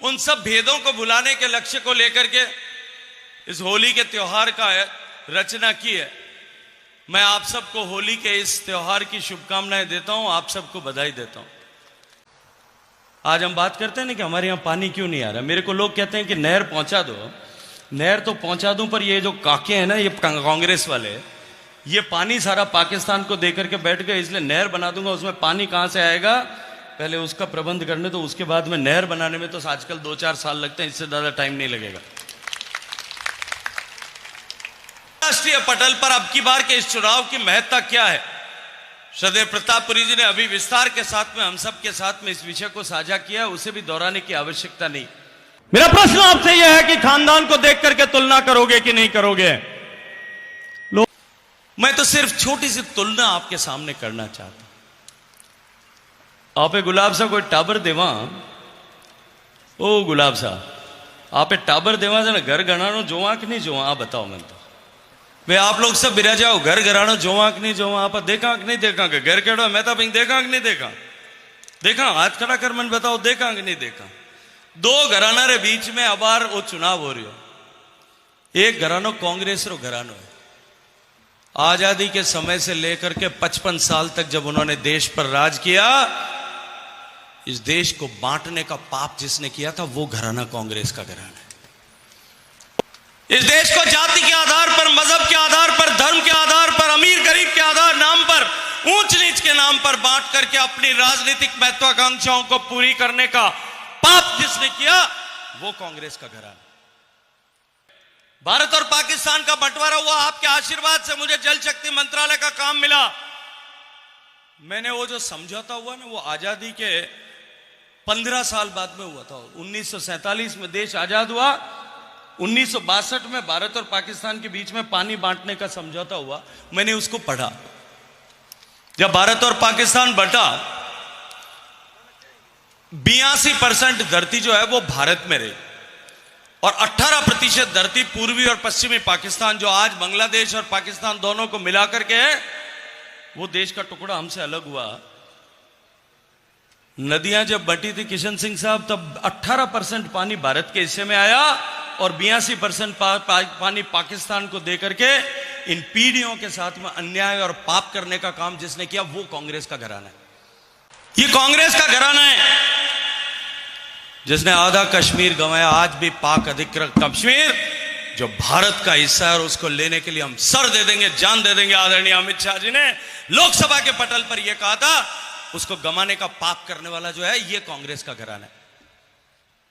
उन सब भेदों को भुलाने के लक्ष्य को लेकर के इस होली के त्योहार का रचना की है। मैं आप सबको होली के इस त्योहार की शुभकामनाएं देता हूं, आप सबको बधाई देता हूं। आज हम बात करते हैं ना कि हमारे यहां पानी क्यों नहीं आ रहा। मेरे को लोग कहते हैं कि नहर पहुंचा दो। नहर तो पहुंचा दूं, पर ये जो काके हैं ना, ये कांग्रेस वाले, ये पानी सारा पाकिस्तान को देकर के बैठ गए, इसलिए नहर बना दूंगा। उसमें पानी कहां से आएगा, पहले उसका प्रबंध करने तो उसके बाद में नहर बनाने में तो आजकल 2-4 साल लगते हैं, इससे ज्यादा टाइम नहीं लगेगा। राष्ट्रीय पटल पर अब की बार के इस चुनाव की महत्ता क्या है, श्रद्धेय प्रतापपुरी जी ने अभी विस्तार के साथ में हम सब के साथ में इस विषय को साझा किया, उसे भी दोहराने की आवश्यकता नहीं। मेरा प्रश्न आपसे यह है कि खानदान को देख करके तुलना करोगे कि नहीं करोगे? मैं तो सिर्फ छोटी सी तुलना आपके सामने करना चाहता हूं। आपे गुलाब साहब कोई टाबर देवा, ओ गुलाब साहब आपे टाबर देवा से ना घर गणानो जोवा कि नहीं जोवा, आप बताओ। मैं तो वे आप लोग सब बिरा जाओ, घर घरानो जोवा कि नहीं जोवा, आप देखा कि नहीं देखा? कि घर केड़ो मैं तो देखा कि नहीं देखा? देखा, हाथ खड़ा कर मन बताओ, देखा कि नहीं देखा? 2 घराना रे बीच में अबार वो चुनाव हो रही हो। एक घरानो कांग्रेस रो घरानो है। आजादी के समय से लेकर के 55 साल तक जब उन्होंने देश पर राज किया, इस देश को बांटने का पाप जिसने किया था वो घराना कांग्रेस का घराना है। इस देश को जाति के आधार पर, मजहब के आधार पर, धर्म के आधार पर, अमीर गरीब के आधार नाम पर, ऊंच नीच के नाम पर बांट करके अपनी राजनीतिक महत्वाकांक्षाओं को पूरी करने का पाप जिसने किया वो कांग्रेस का घराना। भारत और पाकिस्तान का बंटवारा हुआ, आपके आशीर्वाद से मुझे जल शक्ति मंत्रालय का काम मिला। मैंने वो जो समझौता हुआ ना, वो आजादी के 15 साल बाद में हुआ था। 1947 में देश आजाद हुआ, 1962 में भारत और पाकिस्तान के बीच में पानी बांटने का समझौता हुआ। मैंने उसको पढ़ा। जब भारत और पाकिस्तान बंटा, 82% धरती जो है वो भारत में रही और 18% धरती पूर्वी और पश्चिमी पाकिस्तान, जो आज बांग्लादेश और पाकिस्तान दोनों को मिलाकर के है, वो देश का टुकड़ा हमसे अलग हुआ। नदियां जब बंटी थी किशन सिंह साहब, तब 18% पानी भारत के हिस्से में आया और 82% पानी पाकिस्तान को देकर के इन पीढ़ियों के साथ में अन्याय और पाप करने का काम जिसने किया वो कांग्रेस का घराना है। ये कांग्रेस का घराना है जिसने आधा कश्मीर गंवाया। आज भी पाक अधिकृत कश्मीर जो भारत का हिस्सा है और उसको लेने के लिए हम सर दे देंगे, जान दे देंगे। आदरणीय अमित शाह जी ने लोकसभा के पटल पर यह कहा था। उसको गंवाने का पाप करने वाला जो है ये कांग्रेस का घराना है।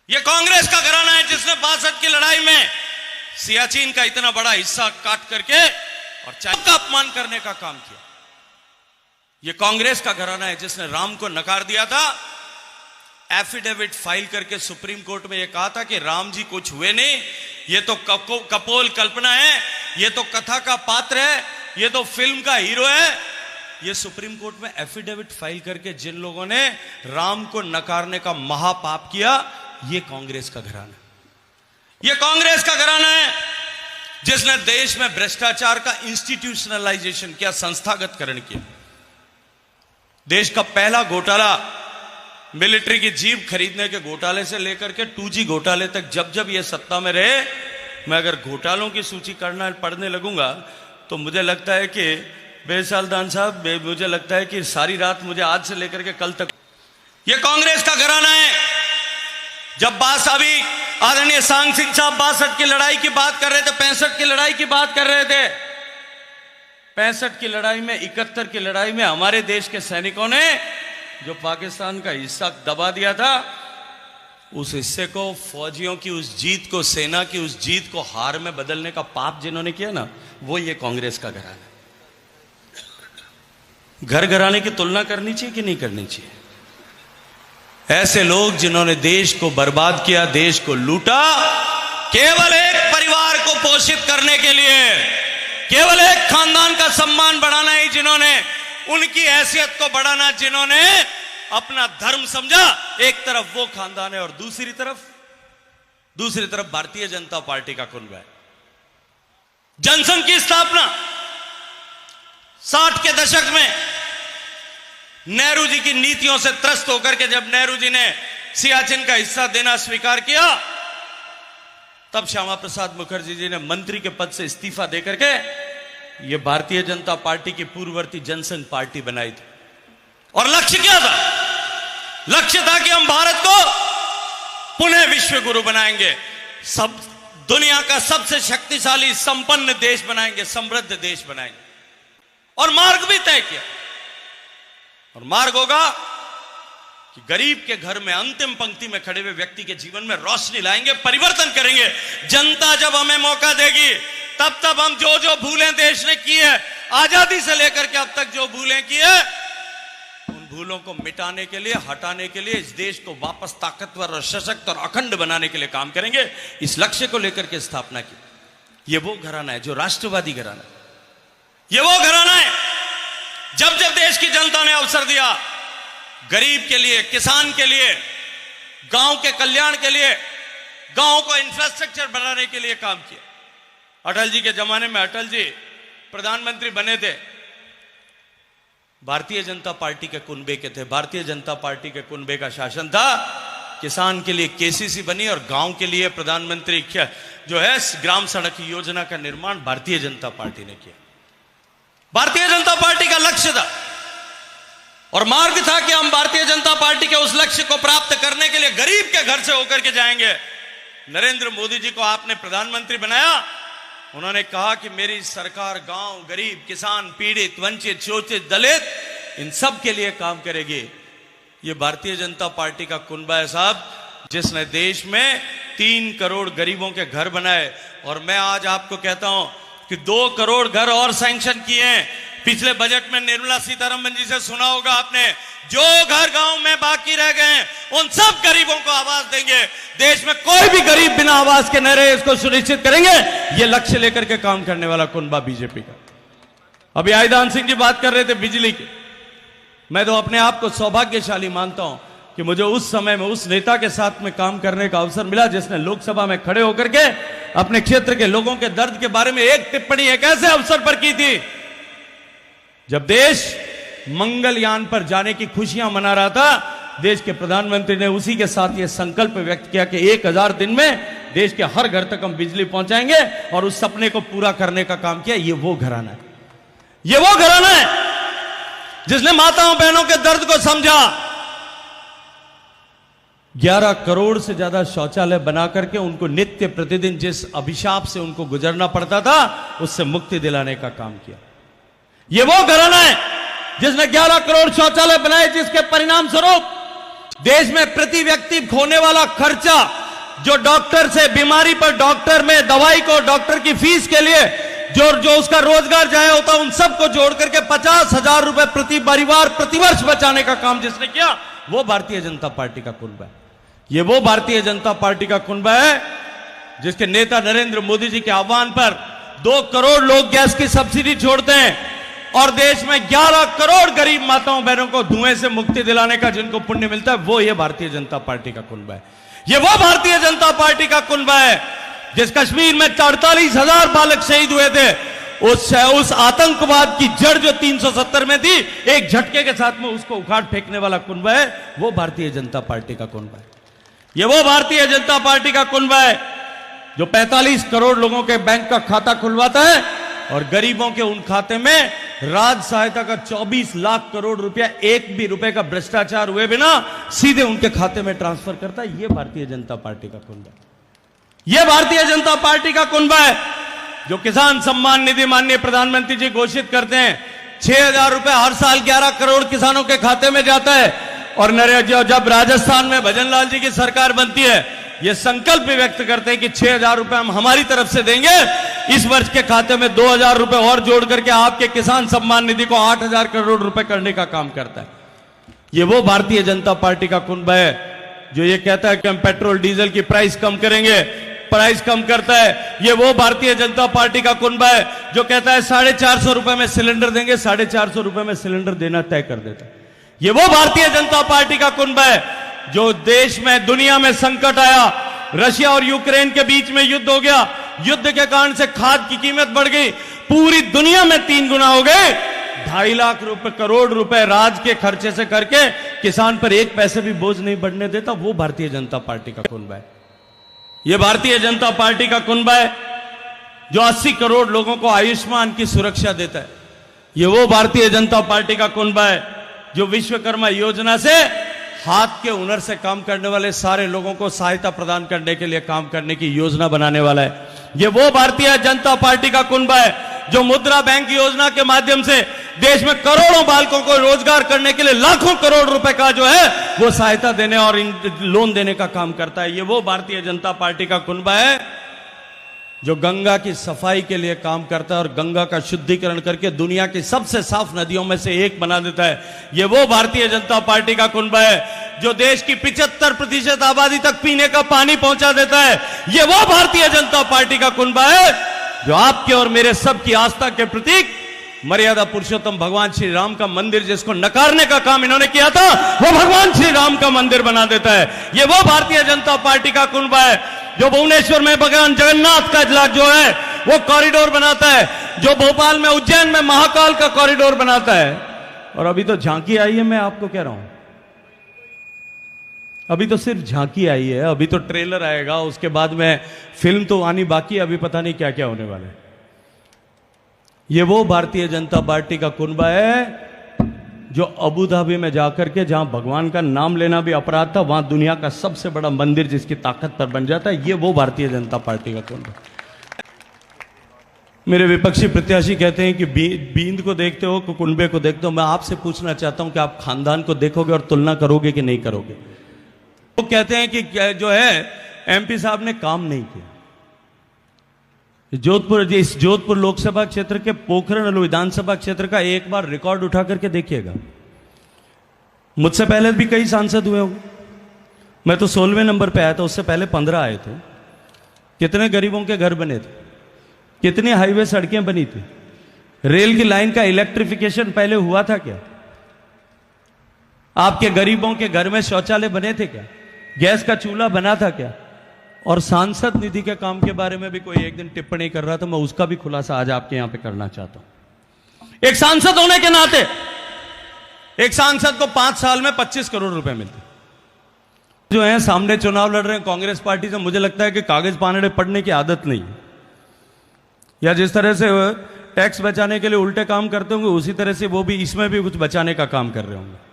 ये कांग्रेस का घराना है जिसने 62 की लड़ाई में सियाचिन का इतना बड़ा हिस्सा काट करके और चाइना का अपमान करने का काम किया। ये कांग्रेस का घराना है जिसने राम को नकार दिया था। एफिडेविट फाइल करके सुप्रीम कोर्ट में यह कहा था कि राम जी कुछ हुए नहीं, ये तो कपोल कल्पना है, ये तो कथा का पात्र है, ये तो फिल्म का हीरो है। ये सुप्रीम कोर्ट में एफिडेविट फाइल करके जिन लोगों ने राम को नकारने का महापाप किया, ये कांग्रेस का घराना है। ये कांग्रेस का घराना है जिसने देश में भ्रष्टाचार का इंस्टीट्यूशनलाइजेशन किया, संस्थागतकरण किया। देश का पहला घोटाला मिलिट्री की जीप खरीदने के घोटाले से लेकर के 2G घोटाले तक जब जब ये सत्ता में रहे, मैं अगर घोटालों की सूची पढ़ने लगूंगा तो मुझे लगता है कि बेसालदान साहब, मुझे लगता है कि सारी रात मुझे आज से लेकर के कल तक। ये कांग्रेस का घराना है। जब बात अभी आदरणीय सांग सिंह साहब 62 की लड़ाई की बात कर रहे थे, 65 की लड़ाई की बात कर रहे थे। 65 की लड़ाई में, 71 की लड़ाई में हमारे देश के सैनिकों ने जो पाकिस्तान का हिस्सा दबा दिया था, उस हिस्से को, फौजियों की उस जीत को, सेना की उस जीत को हार में बदलने का पाप जिन्होंने किया ना, वो ये कांग्रेस का घराना है। घर घराने की तुलना करनी चाहिए कि नहीं करनी चाहिए? ऐसे लोग जिन्होंने देश को बर्बाद किया, देश को लूटा, केवल एक परिवार को पोषित करने के लिए, केवल एक खानदान का सम्मान बढ़ाना ही जिन्होंने, उनकी हैसियत को बढ़ाना जिन्होंने अपना धर्म समझा, एक तरफ वो खानदान है और दूसरी तरफ भारतीय जनता पार्टी का कुनबा है। जनसंघ की स्थापना 60 के दशक में नेहरू जी की नीतियों से त्रस्त होकर के, जब नेहरू जी ने सियाचिन का हिस्सा देना स्वीकार किया, तब श्यामा प्रसाद मुखर्जी जी ने मंत्री के पद से इस्तीफा देकर के ये भारतीय जनता पार्टी की पूर्ववर्ती जनसंघ पार्टी बनाई थी। और लक्ष्य क्या था? लक्ष्य था कि हम भारत को पुनः विश्व गुरु बनाएंगे, सब दुनिया का सबसे शक्तिशाली संपन्न देश बनाएंगे, समृद्ध देश बनाएंगे। और मार्ग भी तय किया, और मार्ग होगा कि गरीब के घर में अंतिम पंक्ति में खड़े हुए व्यक्ति के जीवन में रोशनी लाएंगे, परिवर्तन करेंगे। जनता जब हमें मौका देगी तब हम जो जो भूलें देश ने की है, आजादी से लेकर के अब तक जो भूलें की है, उन भूलों को मिटाने के लिए, हटाने के लिए, इस देश को वापस ताकतवर और सशक्त और अखंड बनाने के लिए काम करेंगे। इस लक्ष्य को लेकर के स्थापना की। ये वो घराना है जो राष्ट्रवादी घराना है। ये वो घराना है जब जब देश की जनता ने अवसर दिया, गरीब के लिए, किसान के लिए, गांव के कल्याण के लिए, गांव को इंफ्रास्ट्रक्चर बनाने के लिए काम किया। अटल जी के जमाने में अटल जी प्रधानमंत्री बने थे, भारतीय जनता पार्टी के कुनबे के थे। भारतीय जनता पार्टी के कुनबे का शासन था। किसान के लिए केसीसी बनी और गांव के लिए प्रधानमंत्री जो है ग्राम सड़क योजना का निर्माण भारतीय जनता पार्टी ने किया। भारतीय जनता पार्टी का लक्ष्य था और मार्ग था कि हम भारतीय जनता पार्टी के उस लक्ष्य को प्राप्त करने के लिए गरीब के घर से होकर के जाएंगे। नरेंद्र मोदी जी को आपने प्रधानमंत्री बनाया, उन्होंने कहा कि मेरी सरकार गांव, गरीब, किसान, पीड़ित, वंचित, शोषित, दलित, इन सब के लिए काम करेगी। ये भारतीय जनता पार्टी का कुनबा है साहब, जिसने देश में 3 करोड़ गरीबों के घर बनाए। और मैं आज आपको कहता हूं कि 2 करोड़ घर और सैंक्शन किए हैं। पिछले बजट में निर्मला सीतारमण जी से सुना होगा आपने, जो घर गांव में बाकी रह गए हैं उन सब गरीबों को आवास देंगे। देश में कोई भी गरीब बिना आवास के न रहे, इसको सुनिश्चित करेंगे। ये लक्ष्य लेकर के काम करने वाला कुनबा बीजेपी का। अभी आईदान सिंह जी बात कर रहे थे बिजली की। मैं तो अपने आप को सौभाग्यशाली मानता हूं कि मुझे उस समय में उस नेता के साथ में काम करने का अवसर मिला जिसने लोकसभा में खड़े होकर के अपने क्षेत्र के लोगों के दर्द के बारे में एक टिप्पणी एक ऐसे अवसर पर की थी जब देश मंगलयान पर जाने की खुशियां मना रहा था। देश के प्रधानमंत्री ने उसी के साथ यह संकल्प व्यक्त किया कि 1000 दिन में देश के हर घर तक हम बिजली पहुंचाएंगे, और उस सपने को पूरा करने का काम किया। ये वो घराना है, ये वो घराना है जिसने माताओं बहनों के दर्द को समझा। 11 करोड़ से ज्यादा शौचालय बना करके उनको नित्य प्रतिदिन जिस अभिशाप से उनको गुजरना पड़ता था उससे मुक्ति दिलाने का काम किया। ये वो घराना है जिसने 11 करोड़ शौचालय बनाए, जिसके परिणाम स्वरूप देश में प्रति व्यक्ति खोने वाला खर्चा, जो डॉक्टर से बीमारी पर डॉक्टर में दवाई को, डॉक्टर की फीस के लिए जो उसका रोजगार जाया होता, उन सबको जोड़ करके 50,000 रुपए प्रति परिवार प्रतिवर्ष बचाने का काम जिसने किया, वो भारतीय जनता पार्टी का कुनबा है। ये वो भारतीय जनता पार्टी का कुनबा है जिसके नेता नरेंद्र मोदी जी के आह्वान पर 2 करोड़ लोग गैस की सब्सिडी छोड़ते हैं और देश में 11 करोड़ गरीब माताओं बहनों को धुएं से मुक्ति दिलाने का जिनको पुण्य मिलता है, वो ये भारतीय जनता पार्टी का कुनबा है। ये वो भारतीय जनता पार्टी का कुनबा है जिस कश्मीर में 48,000 बालक शहीद हुए थे, उस आतंकवाद की जड़ जो 370 में थी, एक झटके के साथ में उसको उखाड़ फेंकने वाला कुनबा है, वो भारतीय जनता पार्टी का कुनबा है। ये वो भारतीय जनता पार्टी का कुनबा है जो 45 करोड़ लोगों के बैंक का खाता खुलवाता है और गरीबों के उन खाते में राज सहायता का 24 लाख करोड़ रुपया, एक भी रुपए का भ्रष्टाचार हुए बिना सीधे उनके खाते में ट्रांसफर करता है। ये भारतीय जनता पार्टी का कुनबा है। यह भारतीय जनता पार्टी का कुनबा है जो किसान सम्मान निधि माननीय प्रधानमंत्री जी घोषित करते हैं। 6,000 रुपए हर साल 11 करोड़ किसानों के खाते में जाता है। और जब राजस्थान में भजनलाल जी की सरकार बनती है, यह संकल्प भी व्यक्त करते हैं कि 6,000 रुपए हम हमारी तरफ से देंगे। इस वर्ष के खाते में 2,000 रुपए और जोड़ करके आपके किसान सम्मान निधि को 8,000 करोड़ रुपए करने का काम करता है। यह वो भारतीय जनता पार्टी का कुनबा है जो ये कहता है कि हम पेट्रोल डीजल की प्राइस कम करेंगे, प्राइस कम करता है। ये वो भारतीय जनता पार्टी का कुनबा है जो कहता है 450 रुपए में सिलेंडर देंगे, 450 रुपए में सिलेंडर देना तय कर देता है। ये वो भारतीय जनता पार्टी का कुनबा है जो देश में, दुनिया में संकट आया, रशिया और यूक्रेन के बीच में युद्ध हो गया, युद्ध के कारण से खाद की कीमत बढ़ गई, पूरी दुनिया में 3 गुना हो गए। 2.5 लाख करोड़ रुपए राज के खर्चे से करके किसान पर एक पैसे भी बोझ नहीं बढ़ने देता, वो भारतीय जनता पार्टी का कुनबा है। ये भारतीय जनता पार्टी का कुनबा है जो 80 करोड़ लोगों को आयुष्मान की सुरक्षा देता है। ये वो भारतीय जनता पार्टी का कुनबा है जो विश्वकर्मा योजना से हाथ के हुनर से काम करने वाले सारे लोगों को सहायता प्रदान करने के लिए काम करने की योजना बनाने वाला है। ये वो भारतीय जनता पार्टी का कुनबा है जो मुद्रा बैंक योजना के माध्यम से देश में करोड़ों बालकों को रोजगार करने के लिए लाखों करोड़ रुपए का जो है वो सहायता देने और लोन देने का काम करता है। ये वो भारतीय जनता पार्टी का कुनबा है जो गंगा की सफाई के लिए काम करता है और गंगा का शुद्धिकरण करके दुनिया की सबसे साफ नदियों में से एक बना देता है। ये वो भारतीय जनता पार्टी का कुनबा है जो देश की 75% आबादी तक पीने का पानी पहुंचा देता है। ये वो भारतीय जनता पार्टी का कुनबा है जो आपके और मेरे सबकी आस्था के प्रतीक मर्यादा पुरुषोत्तम भगवान श्री राम का मंदिर जिसको नकारने का काम इन्होंने किया था, वो भगवान श्री राम का मंदिर बना देता है। ये वो भारतीय जनता पार्टी का कुनबा है जो भुवनेश्वर में भगवान जगन्नाथ का जो है वो कॉरिडोर बनाता है, जो भोपाल में उज्जैन में महाकाल का कॉरिडोर बनाता है। और अभी तो झांकी आई है, मैं आपको कह रहा हूं, अभी तो सिर्फ झांकी आई है, अभी तो ट्रेलर आएगा, उसके बाद में फिल्म तो आनी बाकी है, अभी पता नहीं क्या क्या होने वाला है। ये वो भारतीय जनता पार्टी का कुनबा है जो अबू धाबी में जाकर के, जहां भगवान का नाम लेना भी अपराध था, वहां दुनिया का सबसे बड़ा मंदिर जिसकी ताकत पर बन जाता है। ये वो भारतीय जनता पार्टी का कुनबा। मेरे विपक्षी प्रत्याशी कहते हैं कि बींद को देखते हो, कुनबे को देखते हो। मैं आपसे पूछना चाहता हूं कि आप खानदान को देखोगे और तुलना करोगे कि नहीं करोगे? वो कहते हैं कि जो है एमपी साहब ने काम नहीं किया। इस जोधपुर लोकसभा क्षेत्र के पोखरण विधानसभा क्षेत्र का एक बार रिकॉर्ड उठा करके देखिएगा। मुझसे पहले भी कई सांसद हुए होंगे, मैं तो 16वें नंबर पे आया था, उससे पहले 15 आए थे। कितने गरीबों के घर बने थे, कितनी हाईवे सड़कें बनी थी, रेल की लाइन का इलेक्ट्रिफिकेशन पहले हुआ था क्या? आपके गरीबों के घर में शौचालय बने थे क्या? गैस का चूल्हा बना था क्या? और सांसद निधि के काम के बारे में भी कोई एक दिन टिप्पणी कर रहा था, मैं उसका भी खुलासा आज आपके यहां पे करना चाहता हूं। एक सांसद होने के नाते एक सांसद को 5 साल में 25 करोड़ रुपए मिलते। जो है सामने चुनाव लड़ रहे हैं कांग्रेस पार्टी से, मुझे लगता है कि कागज पाने पढ़ने की आदत नहीं, या जिस तरह से टैक्स बचाने के लिए उल्टे काम करते होंगे उसी तरह से वो भी इसमें भी कुछ बचाने का काम कर रहे होंगे।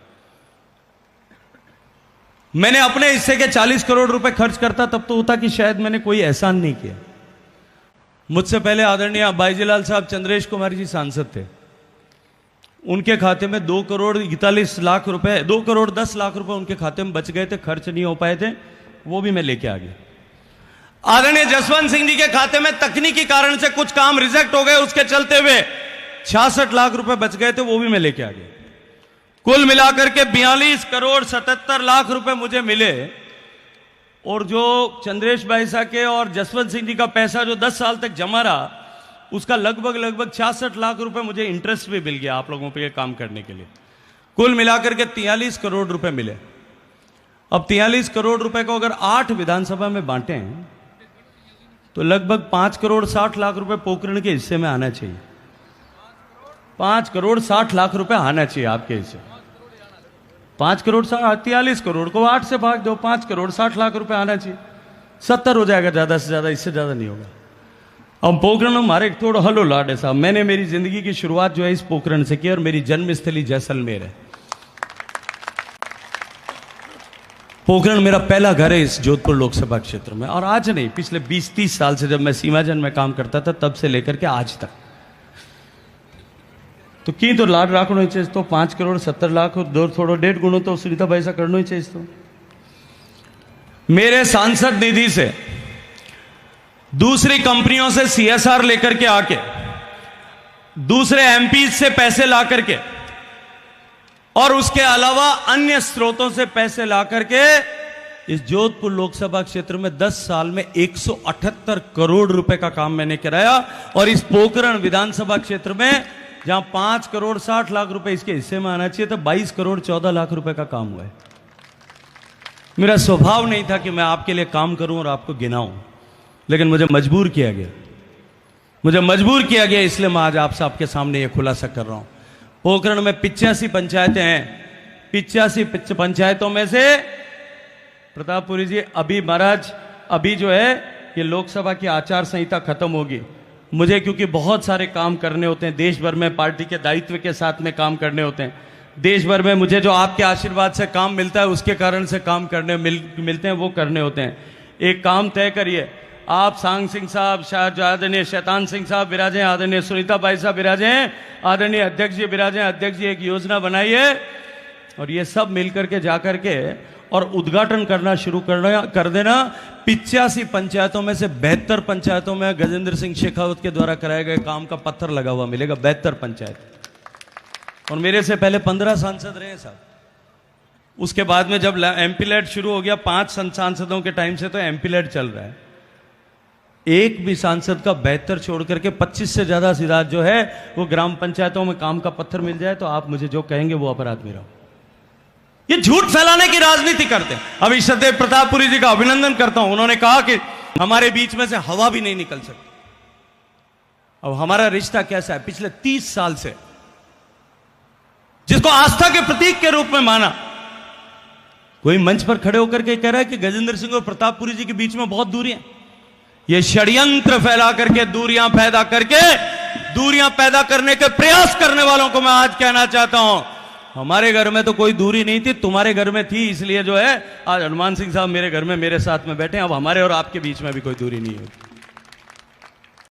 मैंने अपने हिस्से के 40 करोड़ रुपए खर्च करता तब तो होता कि शायद मैंने कोई एहसान नहीं किया। मुझसे पहले आदरणीय बाईजीलाल साहब चंद्रेश कुमार जी सांसद थे, उनके खाते में 2 करोड़ 41 लाख रुपए, 2 करोड़ 10 लाख रुपए उनके खाते में बच गए थे, खर्च नहीं हो पाए थे, वो भी मैं लेके आ गया। आदरणीय जसवंत सिंह जी के खाते में तकनीकी कारण से कुछ काम रिजेक्ट हो गए, उसके चलते हुए 66 लाख रुपए बच गए थे, वो भी मैं लेके आ गया। कुल मिलाकर के 42 करोड़ 77 लाख रुपए मुझे मिले। और जो चंद्रेश भाई साहब के और जसवंत सिंह जी का पैसा जो 10 साल तक जमा रहा, उसका लगभग 66 लाख रुपए मुझे इंटरेस्ट भी मिल गया आप लोगों पे ये काम करने के लिए। कुल मिलाकर के 43 करोड़ रुपए मिले। अब 43 करोड़ रुपए को अगर 8 विधानसभा में बांटे हैं तो लगभग 5 करोड़ 60 लाख रुपए पोखरण के हिस्से में आना चाहिए। 5 करोड़ 60 लाख रुपए आना चाहिए आपके हिस्से। 5 करोड़ 43 करोड़ को 8 से भाग दो, 5 करोड़ 60 लाख रुपए आना चाहिए, 70 हो जाएगा ज्यादा से ज्यादा, इससे ज्यादा नहीं होगा। अब पोखरण हमारे थोड़ा हलो लाड है साहब। मैंने मेरी जिंदगी की शुरुआत जो है इस पोखरण से की और मेरी जन्मस्थली जैसलमेर है। पोखरण मेरा पहला घर है इस जोधपुर लोकसभा क्षेत्र में, और आज नहीं, पिछले 20-30 साल से जब मैं सीमाजन में काम करता था तब से लेकर के आज तक। तो की तो लाड राखनो ही चाहिए, तो 5 करोड़ 70 लाख दो थोड़ो 1.5 गुणो तो सुनीता भाई से करना ही चाहिए। तो मेरे सांसद निधि से दूसरी कंपनियों से CSR लेकर के आके, दूसरे MP से पैसे ला करके और उसके अलावा अन्य स्रोतों से पैसे ला करके इस जोधपुर लोकसभा क्षेत्र में 10 साल में 178 करोड़ रुपए का काम मैंने कराया। और इस पोखरण विधानसभा क्षेत्र में जहां 5 करोड़ 60 लाख रुपए इसके हिस्से में आना चाहिए, तो 22 करोड़ 14 लाख रुपए का काम हुआ है। मेरा स्वभाव नहीं था कि मैं आपके लिए काम करूं और आपको गिनाऊं, लेकिन मुझे मजबूर किया गया, इसलिए मैं आज आपके सामने यह खुलासा कर रहा हूं। पोखरण में 85 पंचायतें हैं, 85 पंचायतों में से प्रतापपुरी जी अभी महाराज अभी जो है ये लोकसभा की आचार संहिता खत्म होगी। मुझे क्योंकि बहुत सारे काम करने होते हैं, देश भर में पार्टी के दायित्व के साथ में काम करने होते हैं, देश भर में मुझे जो आपके आशीर्वाद से काम मिलता है उसके कारण से काम करने मिलते हैं, वो करने होते हैं। एक काम तय करिए, आप सांग सिंह साहब, शायद आदरणीय शैतान सिंह साहब विराजे, आदरणीय सुनीता बाई साहब विराजे, आदरणीय अध्यक्ष जी विराजे, अध्यक्ष जी एक योजना बनाइए और ये सब मिलकर के जाकर के और उद्घाटन करना शुरू कर देना। 85 पंचायतों में से 72 पंचायतों में गजेंद्र सिंह शेखावत के द्वारा कराए गए काम का पत्थर लगा हुआ मिलेगा। 72 पंचायत, और मेरे से पहले 15 सांसद रहे साहब। उसके बाद में जब एमपीलैड शुरू हो गया, 5 सांसदों के टाइम से तो एमपीलैड चल रहा है। एक भी सांसद का 72 छोड़ करके 25 से ज्यादा सीधा जो है वो ग्राम पंचायतों में काम का पत्थर मिल जाए तो आप मुझे जो कहेंगे वो अपराध मेरा। ये झूठ फैलाने की राजनीति करते हैं। अभी सदैव प्रतापपुरी जी का अभिनंदन करता हूं, उन्होंने कहा कि हमारे बीच में से हवा भी नहीं निकल सकती। अब हमारा रिश्ता कैसा है, पिछले 30 साल से जिसको आस्था के प्रतीक के रूप में माना, कोई मंच पर खड़े होकर के कह रहा है कि गजेंद्र सिंह और प्रतापपुरी जी के बीच में बहुत दूरियां। ये षड्यंत्र फैला करके दूरियां पैदा करने के प्रयास करने वालों को मैं आज कहना चाहता हूं, हमारे घर में तो कोई दूरी नहीं थी, तुम्हारे घर में थी, इसलिए जो है आज हनुमान सिंह साहब मेरे घर में मेरे साथ में बैठे हैं। अब हमारे और आपके बीच में भी कोई दूरी नहीं होगी।